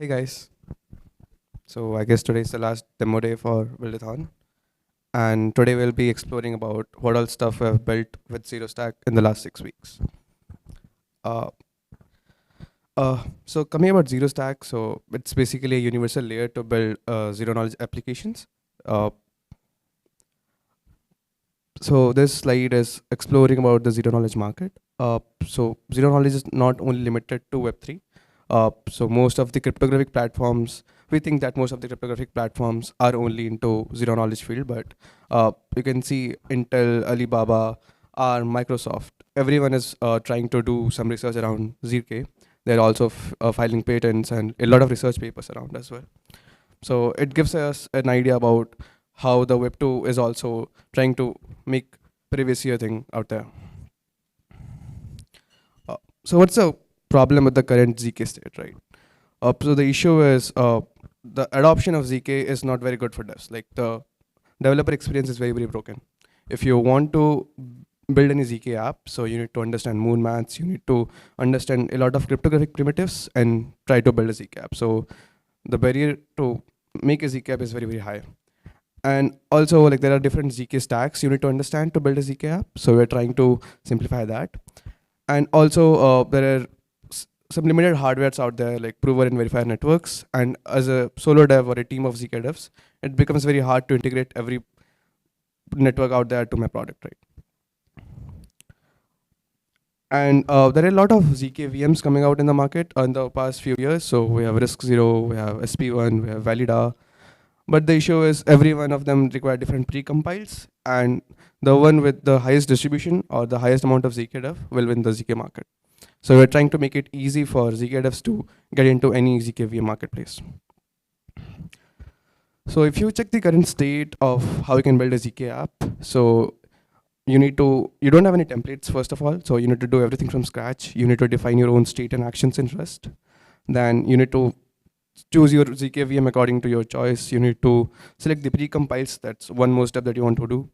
Hey guys, so I guess today is the last demo day for Buildathon, and today we'll be exploring about what all stuff we have built with Zer0stack in the last 6 weeks. Uh, so coming about Zer0stack, so it's basically a universal layer to build zero knowledge applications. Uh, so this slide is exploring about the zero knowledge market. So zero knowledge is not only limited to Web3. So most of the cryptographic platforms, we think that most of the cryptographic platforms are only into zero knowledge field, but you can see Intel, Alibaba, or Microsoft. Everyone is trying to do some research around ZK. They're also filing patents and a lot of research papers around as well. So it gives us an idea about how the Web2 is also trying to make previous year thing out there. So what's the problem with the current ZK state, right? So the issue is the adoption of ZK is not very good for devs. Like the developer experience is very, very broken. If you want to build any ZK app, so you need to understand moon maths, you need to understand a lot of cryptographic primitives and try to build a ZK app. So the barrier to make a ZK app is very, very high. And also like there are different ZK stacks you need to understand to build a ZK app. So we're trying to simplify that. And also there are some limited hardwares out there like prover and verifier networks. And as a solo dev or a team of ZK devs, it becomes very hard to integrate every network out there to my product, right? And there are a lot of ZKVMs coming out in the market in the past few years. So we have RISC-0, we have SP1, we have Valida. But the issue is every one of them require different pre-compiles, and the one with the highest distribution or the highest amount of ZK dev will win the ZK market. So we're trying to make it easy for ZK devs to get into any ZKVM marketplace. So if you check the current state of how you can build a ZK app, so you don't have any templates first of all, so you need to do everything from scratch. You need to define your own state and actions in Rust. Then you need to choose your ZKVM according to your choice. You need to select the pre-compiles. That's one more step that you want to do.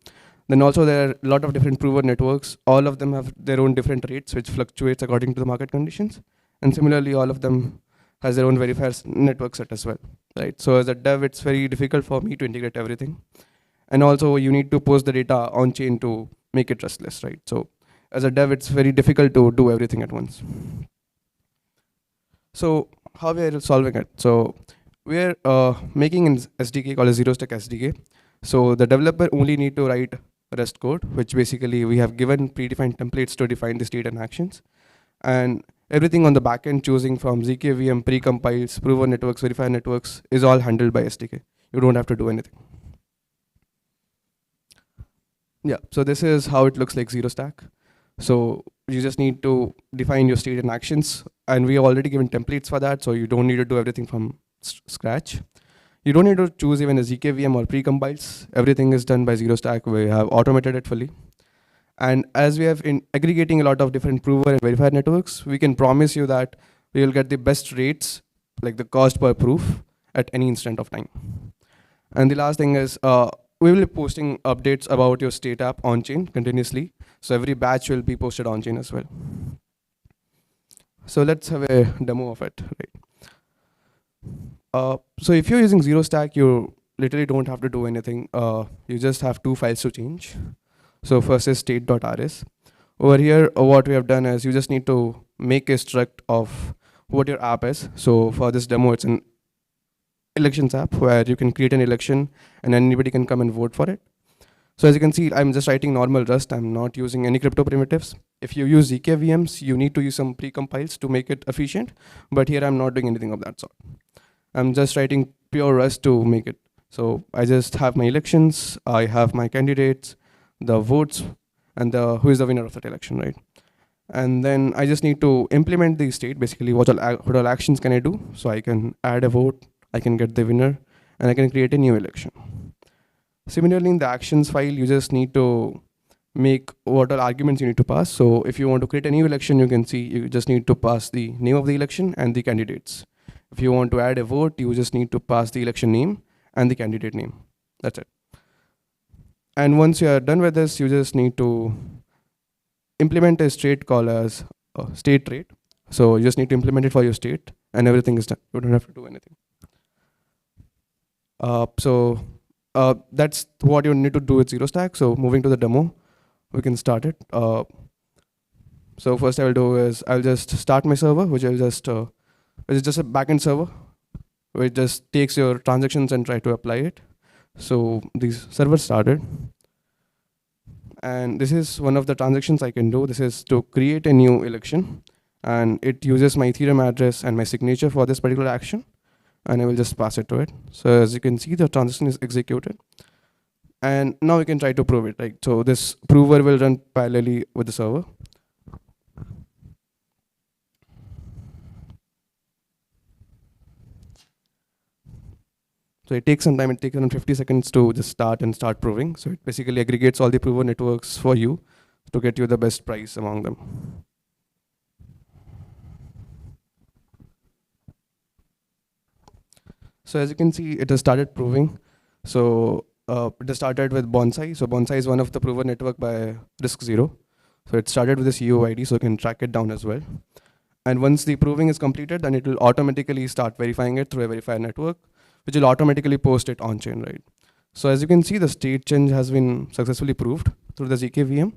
Then also there are a lot of different prover networks. All of them have their own different rates, which fluctuates according to the market conditions. And similarly, all of them has their own verifier network set as well, right? So as a dev, it's very difficult for me to integrate everything. And also you need to post the data on chain to make it trustless, right? So as a dev, it's very difficult to do everything at once. So how we are solving it? So we are making an SDK called a Zer0stack SDK. So the developer only need to write REST code, which basically we have given predefined templates to define the state and actions. And everything on the backend, choosing from ZKVM, pre-compiles, prover networks, verifier networks, is all handled by SDK. You don't have to do anything. Yeah, so this is how it looks like Zer0stack. So you just need to define your state and actions, and we have already given templates for that, so you don't need to do everything from scratch. You don't need to choose even a ZKVM or pre-compiles. Everything is done by Zer0stack. We have automated it fully. And as we have in aggregating a lot of different prover and verifier networks, we can promise you that we will get the best rates, like the cost per proof at any instant of time. And the last thing is, we will be posting updates about your state app on chain continuously. So every batch will be posted on chain as well. So let's have a demo of it, right? So if you're using Zer0stack, you literally don't have to do anything. You just have two files to change. So first is state.rs. Over here, what we have done is you just need to make a struct of what your app is. So for this demo, it's an elections app where you can create an election and anybody can come and vote for it. So as you can see, I'm just writing normal Rust. I'm not using any crypto primitives. If you use ZKVMs, you need to use some pre-compiles to make it efficient. But here I'm not doing anything of that sort. I'm just writing pure Rust to make it. So I just have my elections, I have my candidates, the votes, and who is the winner of that election, right? And then I just need to implement the state, basically what all actions can I do? So I can add a vote, I can get the winner, and I can create a new election. Similarly, in the actions file, you just need to make what all arguments you need to pass. So if you want to create a new election, you can see you just need to pass the name of the election and the candidates. If you want to add a vote, you just need to pass the election name and the candidate name. That's it. And once you are done with this, you just need to implement a state called as state rate. So you just need to implement it for your state and everything is done. You don't have to do anything. That's what you need to do with Zer0stack. So moving to the demo, we can start it. So first I will do is I'll just start my server, which is just a backend server, which just takes your transactions and try to apply it. So these servers started. And this is one of the transactions I can do. This is to create a new election. And it uses my Ethereum address and my signature for this particular action. And I will just pass it to it. So as you can see, the transaction is executed. And now we can try to prove it. Right? So this prover will run parallelly with the server. So it takes some time. It takes around 50 seconds to just start proving. So it basically aggregates all the prover networks for you to get you the best price among them. So as you can see, it has started proving. So it has started with Bonsai. So Bonsai is one of the prover network by Risk0. So it started with this UID, so you can track it down as well. And once the proving is completed, then it will automatically start verifying it through a verifier network, which will automatically post it on chain, right? So as you can see, the state change has been successfully proved through the ZKVM.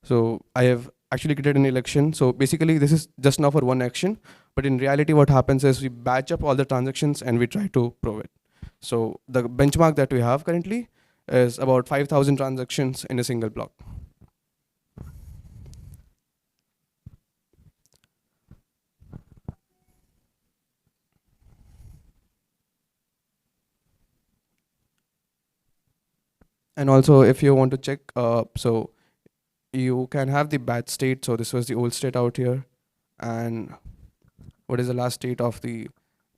So I have actually created an election. So basically this is just now for one action, but in reality what happens is we batch up all the transactions and we try to prove it. So the benchmark that we have currently is about 5,000 transactions in a single block. And also if you want to check, so you can have the batch state. So this was the old state out here. And what is the last state of the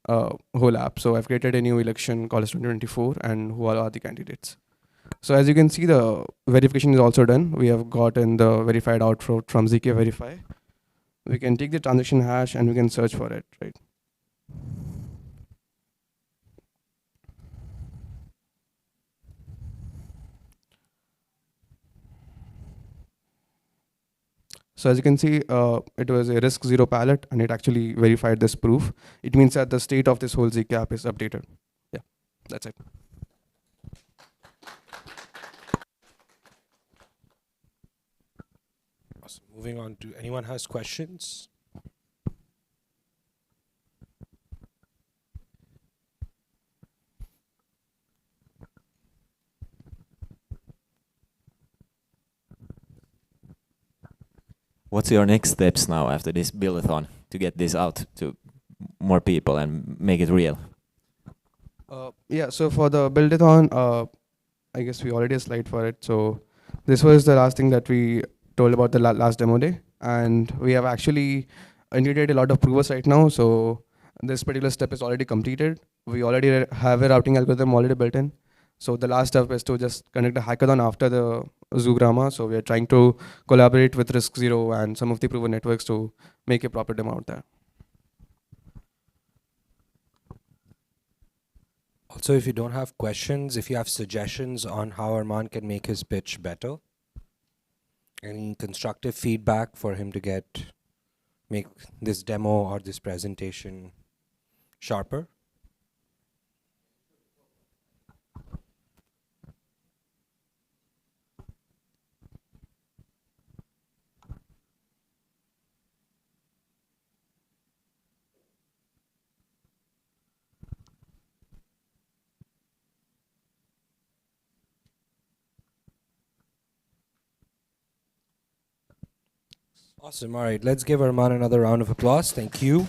whole app? So I've created a new election called as 2024 and who all are the candidates. So as you can see, the verification is also done. We have gotten the verified output from ZKVerify. We can take the transaction hash and we can search for it, right? So as you can see, it was a Risk0 palette and it actually verified this proof. It means that the state of this whole ZK app is updated. Yeah, that's it. Awesome. Moving on to anyone has questions? What's your next steps now after this build-a-thon to get this out to more people and make it real? Yeah, so for the build-a-thon, I guess we already have a slide for it. So this was the last thing that we told about the last demo day. And we have actually integrated a lot of provers right now. So this particular step is already completed. We already have a routing algorithm already built in. So the last step is to just conduct a hackathon after the Zugrama. So we are trying to collaborate with Risk0 and some of the proven networks to make a proper demo out there. Also, if you don't have questions, if you have suggestions on how Arman can make his pitch better, any constructive feedback for him to make this demo or this presentation sharper. Awesome. All right, let's give Arman another round of applause. Thank you.